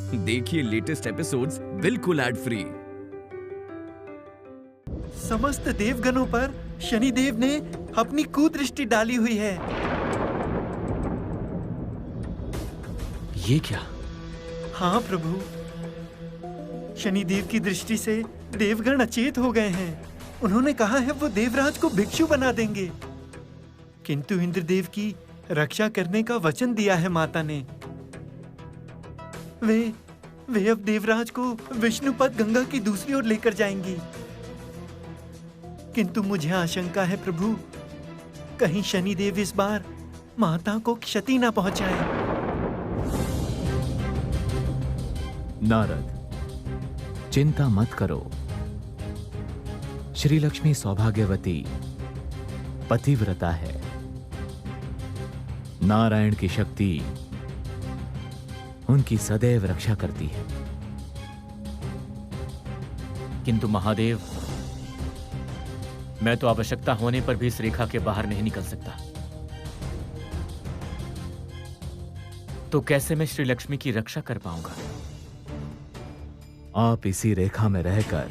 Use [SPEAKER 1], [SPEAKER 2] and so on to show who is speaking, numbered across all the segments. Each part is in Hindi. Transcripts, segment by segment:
[SPEAKER 1] देखिए लेटेस्ट एपिसोड्स बिल्कुल एड फ्री।
[SPEAKER 2] समस्त देवगणों पर शनिदेव ने अपनी कुदृष्टि डाली हुई है।
[SPEAKER 3] ये क्या?
[SPEAKER 2] हाँ प्रभु, शनिदेव की दृष्टि से देवगण अचेत हो गए हैं। उन्होंने कहा है वो देवराज को भिक्षु बना देंगे, किंतु इंद्रदेव की रक्षा करने का वचन दिया है माता ने। वे अब देवराज को विष्णुपद गंगा की दूसरी ओर लेकर जाएंगी। किंतु मुझे आशंका है प्रभु, कहीं शनिदेव इस बार माता को क्षति ना पहुंचाए।
[SPEAKER 3] नारद, चिंता मत करो। श्री लक्ष्मी सौभाग्यवती पतिव्रता है। नारायण की शक्ति उनकी सदैव रक्षा करती है।
[SPEAKER 4] किंतु महादेव, मैं तो आवश्यकता होने पर भी इस रेखा के बाहर नहीं निकल सकता। तो कैसे मैं श्री लक्ष्मी की रक्षा कर पाऊंगा?
[SPEAKER 3] आप इसी रेखा में रहकर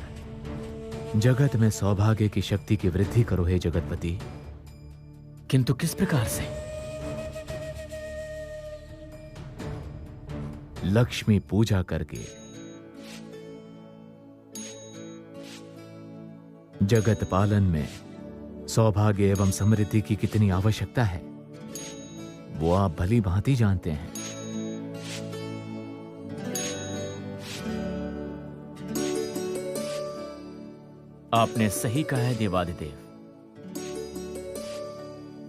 [SPEAKER 3] जगत में सौभाग्य की शक्ति की वृद्धि करो हे जगतपति।
[SPEAKER 4] किंतु किस प्रकार से?
[SPEAKER 3] लक्ष्मी पूजा करके। जगत पालन में सौभाग्य एवं समृद्धि की कितनी आवश्यकता है वो आप भली भांति जानते हैं।
[SPEAKER 4] आपने सही कहा है देवादिदेव।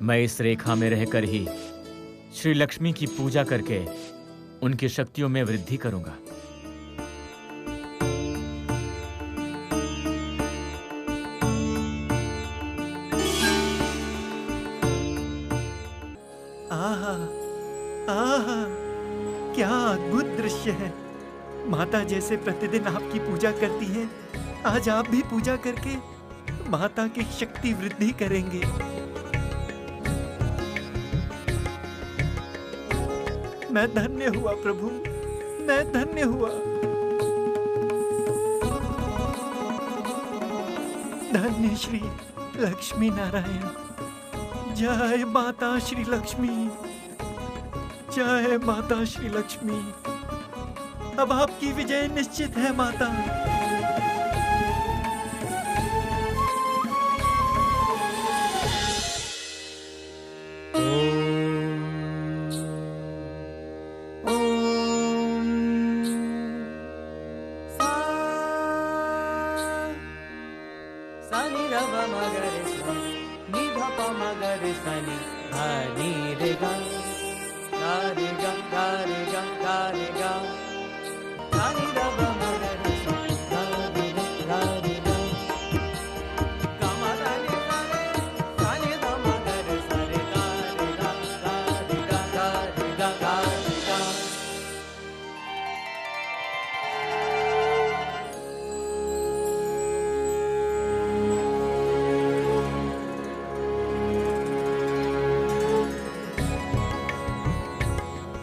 [SPEAKER 4] मैं इस रेखा में रहकर ही श्री लक्ष्मी की पूजा करके उनकी शक्तियों में वृद्धि करूंगा।
[SPEAKER 2] आहा, आहा, क्या अद्भुत दृश्य है। माता जैसे प्रतिदिन आपकी पूजा करती हैं, आज आप भी पूजा करके माता की शक्ति वृद्धि करेंगे। मैं धन्य हुआ प्रभु, मैं धन्य हुआ। धन्य श्री लक्ष्मी नारायण। जय माता श्री लक्ष्मी, जय माता श्री लक्ष्मी। अब आपकी विजय निश्चित है माता।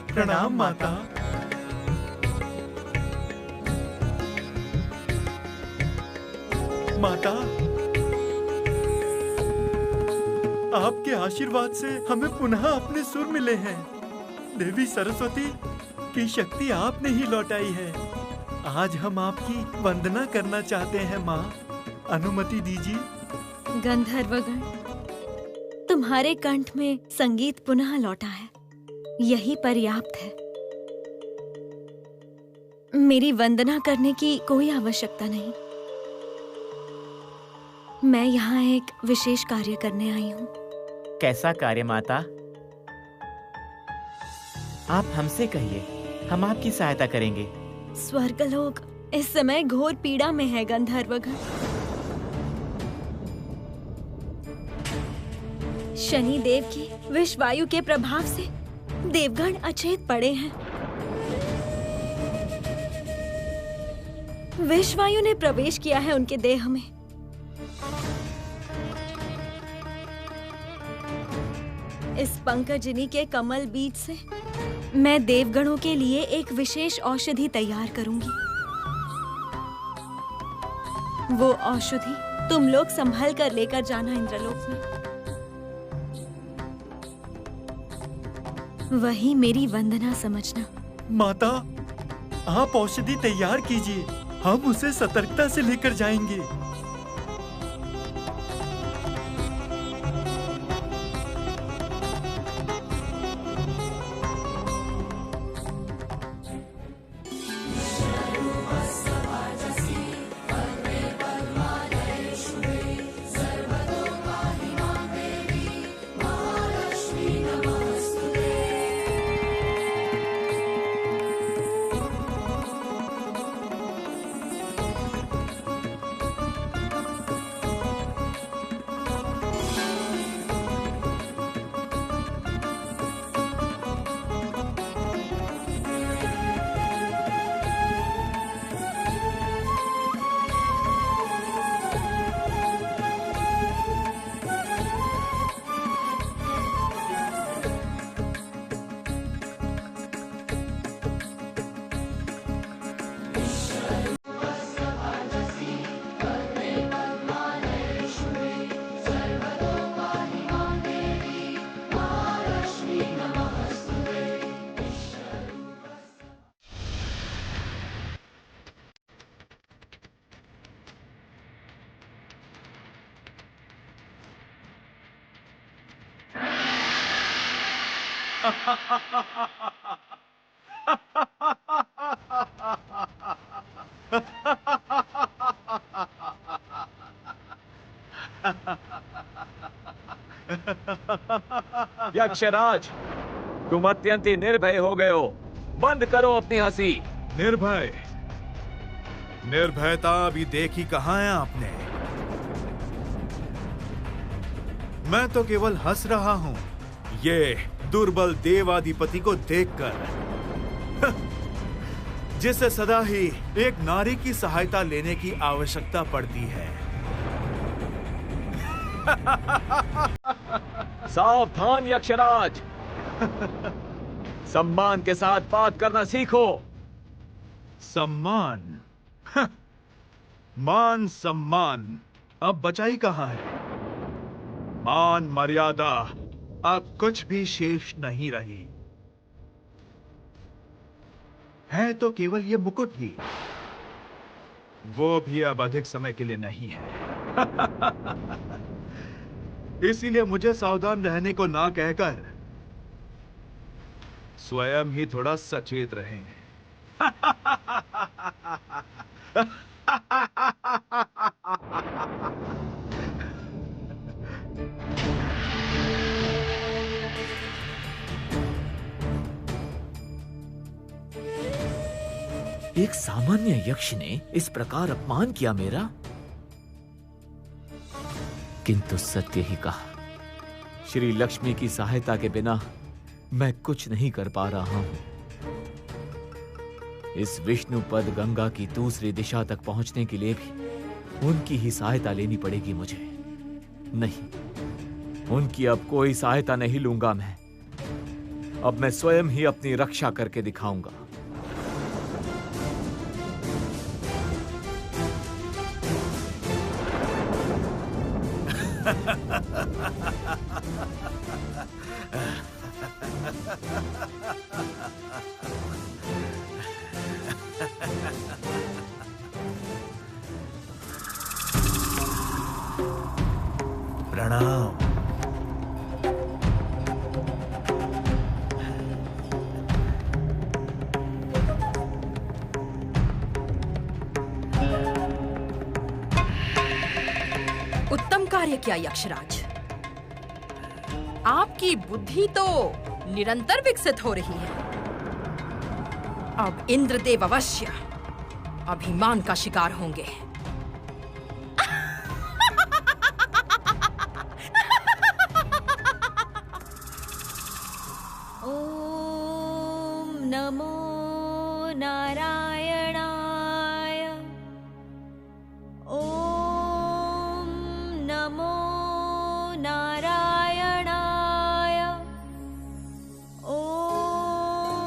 [SPEAKER 2] प्रणाम माता। माता, आपके आशीर्वाद से हमें पुनः अपने सुर मिले हैं। देवी सरस्वती की शक्ति आपने ही लौटाई है। आज हम आपकी वंदना करना चाहते हैं माँ, अनुमति दीजिए।
[SPEAKER 5] गंधर्वगण, तुम्हारे कंठ में संगीत पुनः लौटा है, यही पर्याप्त है। मेरी वंदना करने की कोई आवश्यकता नहीं। मैं यहाँ एक विशेष कार्य करने आई हूँ।
[SPEAKER 4] कैसा कार्य माता? आप हमसे कहिए, हम आपकी सहायता करेंगे।
[SPEAKER 5] स्वर्गलोक इस समय घोर पीड़ा में है गंधर्वगण। शनि देव की विषवायु के प्रभाव से देवगण अचेत पड़े हैं। विषवायु ने प्रवेश किया है उनके देह में। इस पंकजनी के कमल बीज से मैं देवगणों के लिए एक विशेष औषधि तैयार करूंगी। वो औषधि तुम लोग संभल कर लेकर जाना इंद्रलोक में। वही मेरी वंदना समझना।
[SPEAKER 2] माता, आप औषधि तैयार कीजिए, हम उसे सतर्कता से लेकर जाएंगे।
[SPEAKER 3] यक्षराज, तुम अत्यंत ही निर्भय हो गए हो। बंद करो अपनी हंसी।
[SPEAKER 6] निर्भय? निर्भयता अभी देखी कहाँ है आपने? मैं तो केवल हंस रहा हूं, ये दुर्बल देवाधिपति को देखकर, जिसे सदा ही एक नारी की सहायता लेने की आवश्यकता पड़ती है।
[SPEAKER 3] सावधान यक्षराज, सम्मान के साथ बात करना सीखो।
[SPEAKER 6] सम्मान? मान सम्मान अब बचाई कहाँ है? मान मर्यादा अब कुछ भी शेष नहीं रही है। तो केवल ये मुकुट ही, वो भी अब अधिक समय के लिए नहीं है। इसीलिए मुझे सावधान रहने को ना कहकर स्वयं ही थोड़ा सचेत रहें।
[SPEAKER 3] एक सामान्य यक्ष ने इस प्रकार अपमान किया मेरा, किंतु सत्य ही कहा। श्री लक्ष्मी की सहायता के बिना मैं कुछ नहीं कर पा रहा हूं। इस विष्णुपद गंगा की दूसरी दिशा तक पहुंचने के लिए भी उनकी ही सहायता लेनी पड़ेगी मुझे। नहीं, उनकी अब कोई सहायता नहीं लूंगा मैं। अब मैं स्वयं ही अपनी रक्षा करके दिखाऊंगा।
[SPEAKER 6] प्रणाम।
[SPEAKER 7] उत्तम कार्य किया यक्षराज। आपकी बुद्धि तो निरंतर विकसित हो रही है। अब इंद्रदेव अवश्य अभिमान का शिकार होंगे।
[SPEAKER 5] ओम नमो नारायणाय। ओम नमो नारायणाय। ओम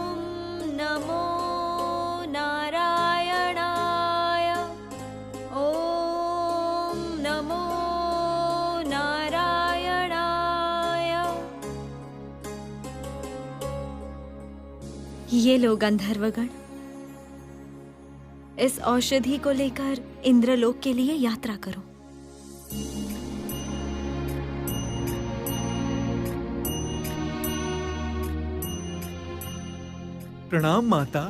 [SPEAKER 5] ये लो गंधर्वगण, इस औषधि को लेकर इंद्रलोक के लिए यात्रा करो।
[SPEAKER 2] प्रणाम माता।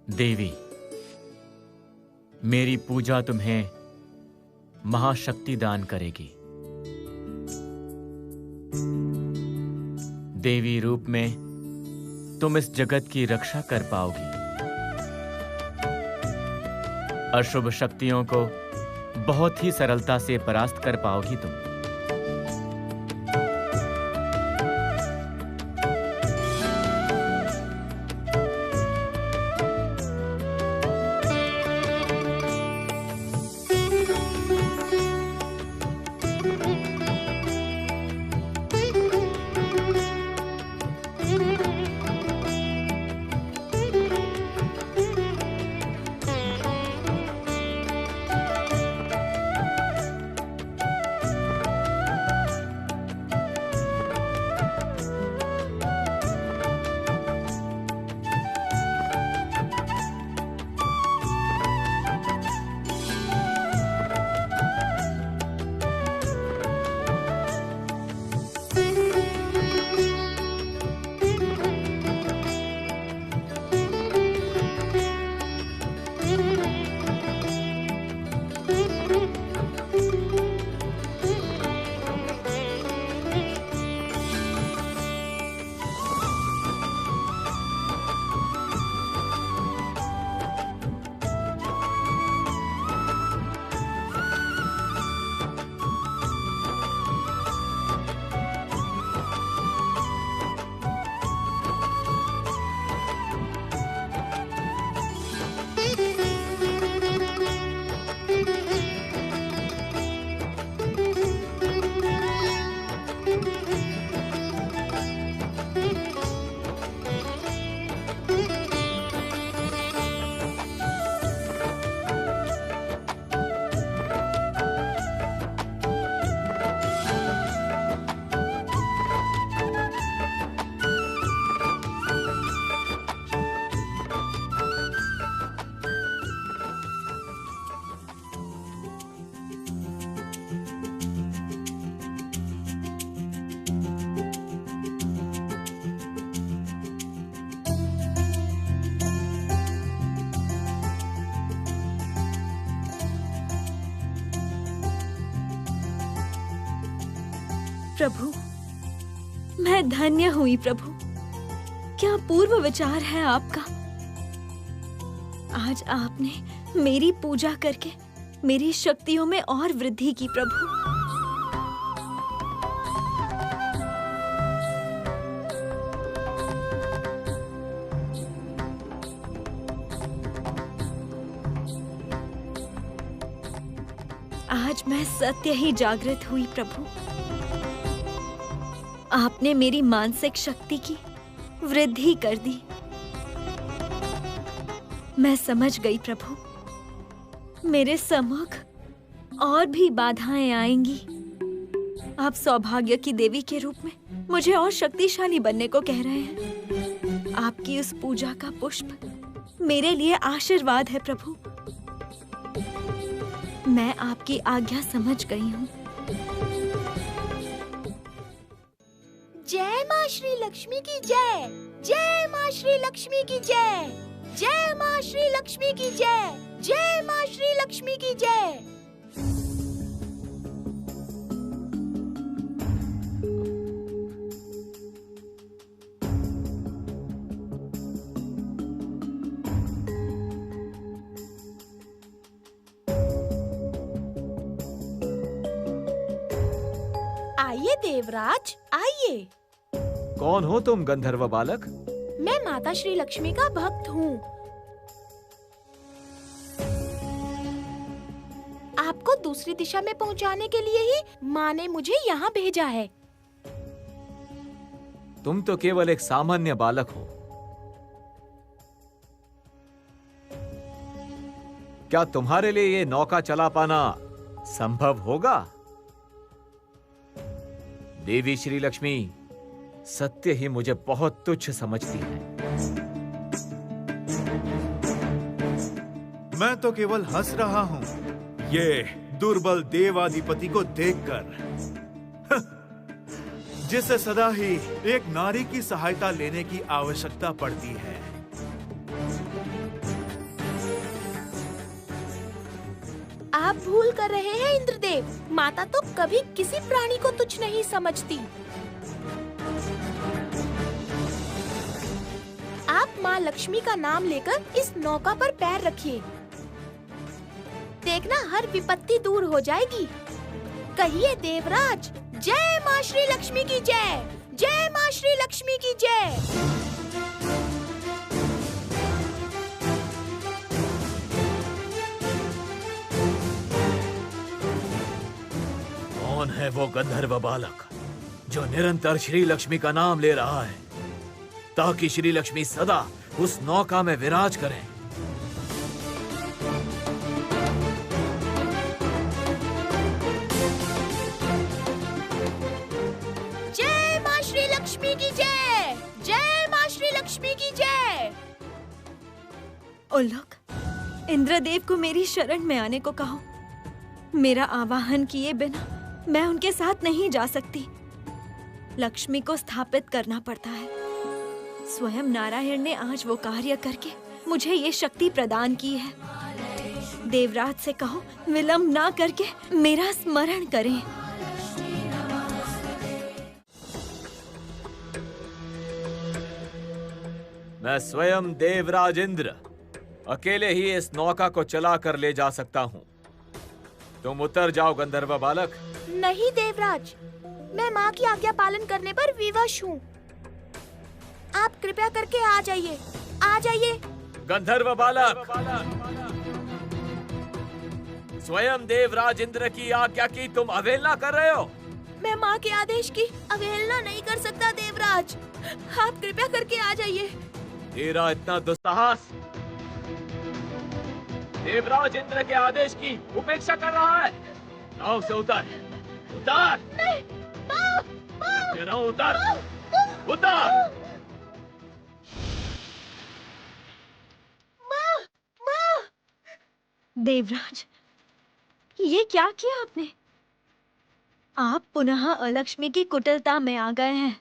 [SPEAKER 4] देवी, मेरी पूजा तुम्हें महाशक्ति दान करेगी। देवी रूप में तुम इस जगत की रक्षा कर पाओगी। अशुभ शक्तियों को बहुत ही सरलता से परास्त कर पाओगी तुम।
[SPEAKER 5] प्रभु, मैं धन्य हुई प्रभु। क्या पूर्व विचार है आपका। आज आपने मेरी पूजा करके मेरी शक्तियों में और वृद्धि की प्रभु। आज मैं सत्य ही जागृत हुई प्रभु। आपने मेरी मानसिक शक्ति की वृद्धि कर दी। मैं समझ गई प्रभु, मेरे सम्मुख और भी बाधाएं आएंगी। आप सौभाग्य की देवी के रूप में मुझे और शक्तिशाली बनने को कह रहे हैं। आपकी उस पूजा का पुष्प मेरे लिए आशीर्वाद है प्रभु। मैं आपकी आज्ञा समझ गई हूँ।
[SPEAKER 8] जय माँ श्री लक्ष्मी की जय। जय माँ श्री लक्ष्मी की जय। जय माँ श्री लक्ष्मी की जय। जय माँ श्री लक्ष्मी की जय। आइए देवराज, आइए।
[SPEAKER 3] कौन हो तुम गंधर्व बालक?
[SPEAKER 8] मैं माता श्री लक्ष्मी का भक्त हूँ। आपको दूसरी दिशा में पहुँचाने के लिए ही माँ ने मुझे यहाँ भेजा है।
[SPEAKER 3] तुम तो केवल एक सामान्य बालक हो। क्या तुम्हारे लिए ये नौका चला पाना संभव होगा? देवी श्री लक्ष्मी सत्य ही मुझे बहुत तुच्छ समझती है।
[SPEAKER 6] मैं तो केवल हंस रहा हूँ ये दुर्बल देवाधिपति को देखकर, जिसे सदा ही एक नारी की सहायता लेने की आवश्यकता पड़ती है।
[SPEAKER 8] आप भूल कर रहे हैं इंद्रदेव, माता तो कभी किसी प्राणी को तुच्छ नहीं समझती। आप माँ लक्ष्मी का नाम लेकर इस नौका पर पैर रखिए। देखना हर विपत्ति दूर हो जाएगी। कहिए देवराज, जय माँ श्री लक्ष्मी की जय, जय माँ श्री लक्ष्मी की जय।
[SPEAKER 3] कौन है वो गंधर्व बालक जो निरंतर श्री लक्ष्मी का नाम ले रहा है, ताकि श्री लक्ष्मी सदा उस नौका में विराज करें?
[SPEAKER 8] जय माँ श्री लक्ष्मी की जय, जय माँ श्री लक्ष्मी की जय।
[SPEAKER 5] उल्लुक, इंद्रदेव को मेरी शरण में आने को कहो। मेरा आवाहन किए बिना मैं उनके साथ नहीं जा सकती। लक्ष्मी को स्थापित करना पड़ता है। स्वयं नारायण ने आज वो कार्य करके मुझे ये शक्ति प्रदान की है। देवराज से कहो विलंब ना करके मेरा स्मरण करें।
[SPEAKER 3] मैं स्वयं देवराज इंद्र अकेले ही इस नौका को चला कर ले जा सकता हूँ। तुम उतर जाओ गंधर्व बालक।
[SPEAKER 8] नहीं देवराज, मैं माँ की आज्ञा पालन करने पर विवश हूँ। आप कृपया करके आ जाइए, आ जाइए।
[SPEAKER 3] गंधर्व बालक, स्वयं देवराज इंद्र की आज्ञा की तुम अवहेलना कर रहे हो।
[SPEAKER 8] मैं माँ के आदेश की अवहेलना नहीं कर सकता देवराज। आप कृपया करके आ जाइए।
[SPEAKER 3] तेरा इतना दुस्साहस देवराज इंद्र के आदेश की उपेक्षा कर रहा है। नाव से उतर, उतर।
[SPEAKER 8] नहीं, माँ, माँ,
[SPEAKER 3] कह रहा हूं उतर,
[SPEAKER 8] माँ,
[SPEAKER 3] उतर।
[SPEAKER 8] माँ, माँ।
[SPEAKER 5] देवराज, ये क्या किया आपने? आप पुनः अलक्ष्मी की कुटिलता में आ गए हैं।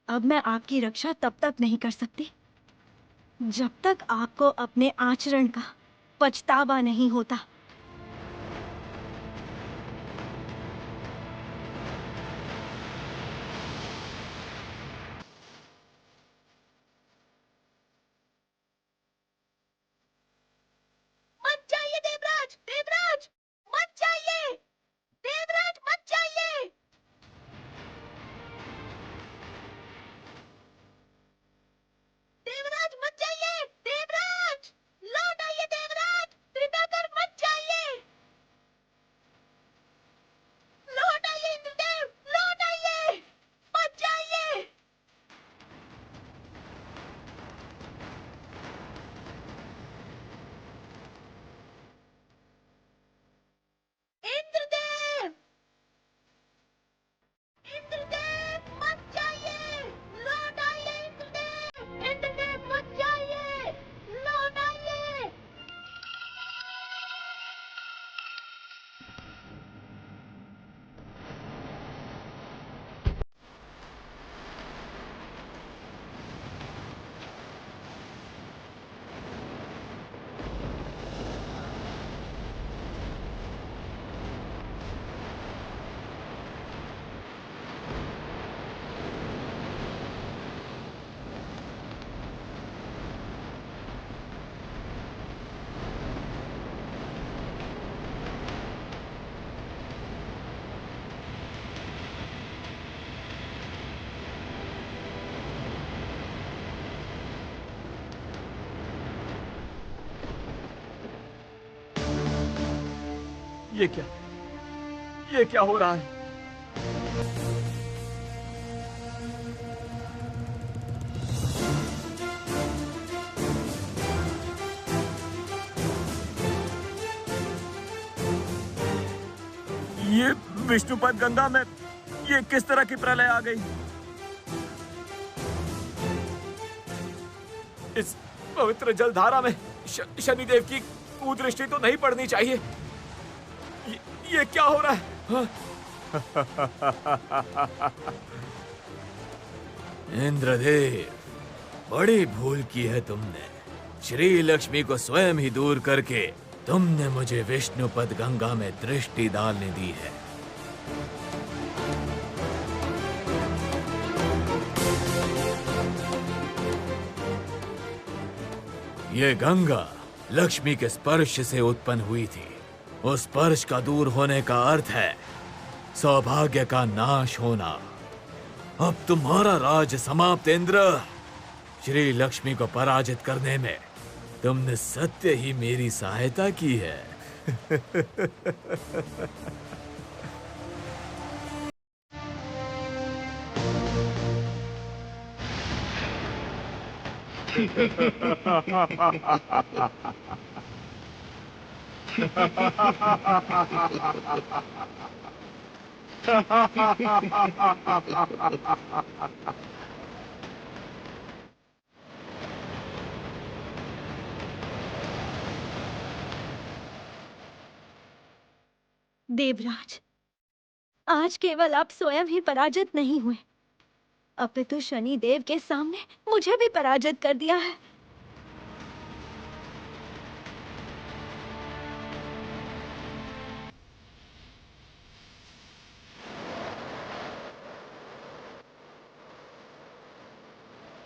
[SPEAKER 5] अब मैं आपकी रक्षा तब तक नहीं कर सकती जब तक आपको अपने आचरण का पछतावा नहीं होता।
[SPEAKER 8] मत जाइए देवराज, देवराज, मत जाइए, देवराज, मत जाइए। देवराज मत जाइए, देवराज, लौट आइए देवराज, कृपया कर मत जाइए।
[SPEAKER 3] ये क्या हो रहा है? ये विष्णुपद गंगा में ये किस तरह की प्रलय आ गई? इस पवित्र जलधारा में शनिदेव की कुदृष्टि तो नहीं पड़नी चाहिए। ये क्या हो रहा है?
[SPEAKER 1] इंद्रदेव, बड़ी भूल की है तुमने। श्री लक्ष्मी को स्वयं ही दूर करके तुमने मुझे विष्णुपद गंगा में दृष्टि डालने दी है। ये गंगा लक्ष्मी के स्पर्श से उत्पन्न हुई थी। उस स्पर्श का दूर होने का अर्थ है सौभाग्य का नाश होना। अब तुम्हारा राज समाप्त इंद्र। श्री लक्ष्मी को पराजित करने में तुमने सत्य ही मेरी सहायता की है।
[SPEAKER 5] देवराज, आज केवल आप स्वयं ही पराजित नहीं हुए, अपितु शनि देव के सामने मुझे भी पराजित कर दिया है।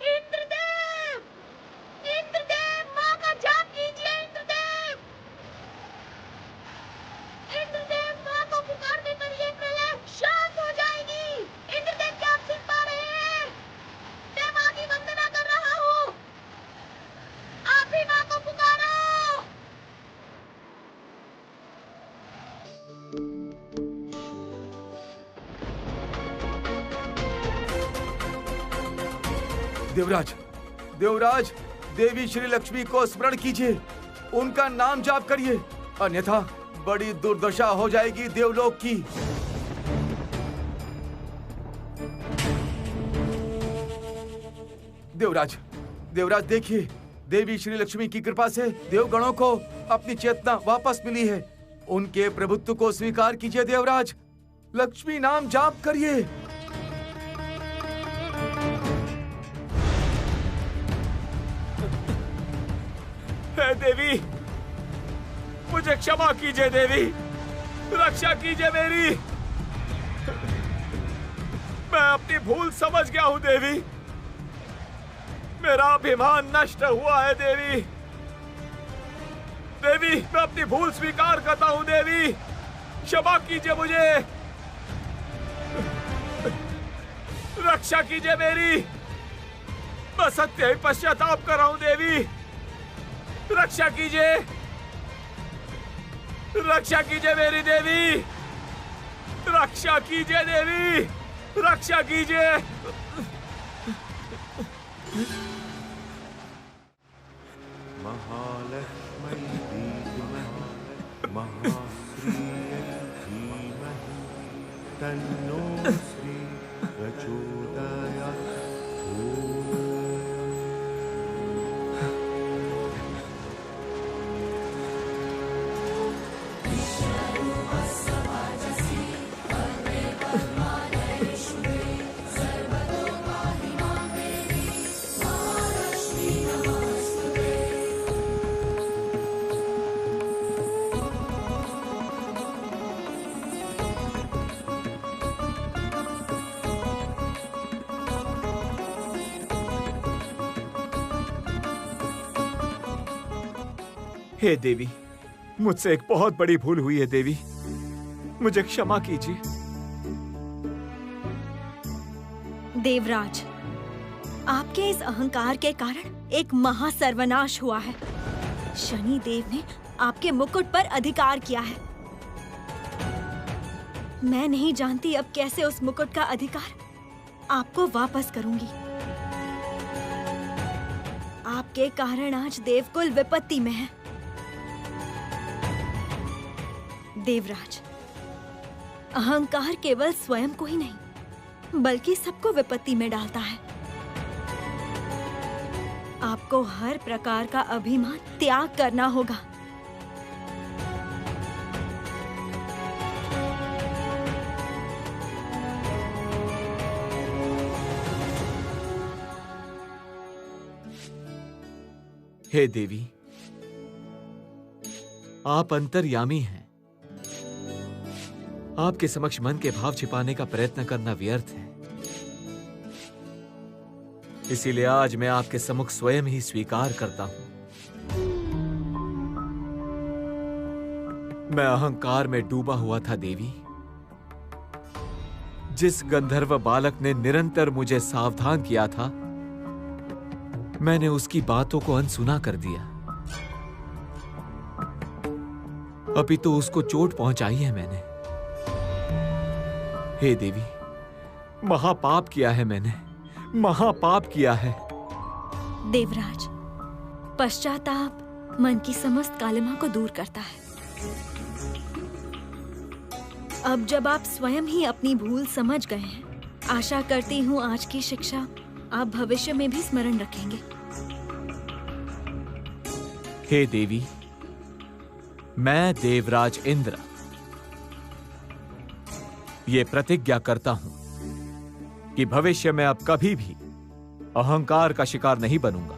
[SPEAKER 8] इंद्रदेव! इंद्रदेव, माँ का जाप कीजिए इंद्रदेव! इंद्रदेव, माँ को पुकारने पर ये प्रलय शांत हो जाएगी। इंद्रदेव, क्या आप सुन पा रहे हैं? मैं माँ की वंदना कर रहा हूँ। आप भी माँ को पुकारो।
[SPEAKER 6] देवराज, देवराज, देवी श्री लक्ष्मी को स्मरण कीजिए, उनका नाम जाप करिए, अन्यथा बड़ी दुर्दशा हो जाएगी देवलोक की। देवराज, देवराज देखिए, देवी श्री लक्ष्मी की कृपा से देवगणों को अपनी चेतना वापस मिली है। उनके प्रभुत्व को स्वीकार कीजिए देवराज, लक्ष्मी नाम जाप करिए।
[SPEAKER 3] हे देवी, मुझे क्षमा कीजिए देवी, रक्षा कीजिए मेरी। मैं अपनी भूल समझ गया हूँ देवी, मेरा अभिमान नष्ट हुआ है देवी। देवी, मैं अपनी भूल स्वीकार करता हूँ देवी, क्षमा कीजिए मुझे, रक्षा कीजिए मेरी। मैं सत्य ही पश्चाताप कर रहा हूँ देवी, रक्षा कीजिए, रक्षा कीजिए मेरी देवी, रक्षा कीजिए देवी, रक्षा कीजिए।
[SPEAKER 9] महालक्ष्मी धीमहि महाश्रीयै धीमहि तन्नो श्री प्रचोदयात्।
[SPEAKER 2] हे देवी, मुझसे एक बहुत बड़ी भूल हुई है देवी, मुझे क्षमा कीजिए।
[SPEAKER 5] देवराज, आपके इस अहंकार के कारण एक महासर्वनाश हुआ है। शनि देव ने आपके मुकुट पर अधिकार किया है। मैं नहीं जानती अब कैसे उस मुकुट का अधिकार आपको वापस करूंगी। आपके कारण आज देवकुल विपत्ति में है। देवराज, अहंकार केवल स्वयं को ही नहीं बल्कि सबको विपत्ति में डालता है। आपको हर प्रकार का अभिमान त्याग करना होगा।
[SPEAKER 3] हे देवी, आप अंतर्यामी हैं। आपके समक्ष मन के भाव छिपाने का प्रयत्न करना व्यर्थ है। इसीलिए आज मैं आपके सम्मुख स्वयं ही स्वीकार करता हूं। मैं अहंकार में डूबा हुआ था देवी। जिस गंधर्व बालक ने निरंतर मुझे सावधान किया था, मैंने उसकी बातों को अनसुना कर दिया। अभी तो उसको चोट पहुंचाई है मैंने। हे देवी, महापाप किया है मैंने, महापाप किया है।
[SPEAKER 5] देवराज, पश्चाताप मन की समस्त कालिमा को दूर करता है। अब जब आप स्वयं ही अपनी भूल समझ गए हैं, आशा करती हूँ आज की शिक्षा आप भविष्य में भी स्मरण रखेंगे।
[SPEAKER 3] हे देवी, मैं देवराज इंद्र ये प्रतिज्ञा करता हूं कि भविष्य में अब कभी भी अहंकार का शिकार नहीं बनूंगा।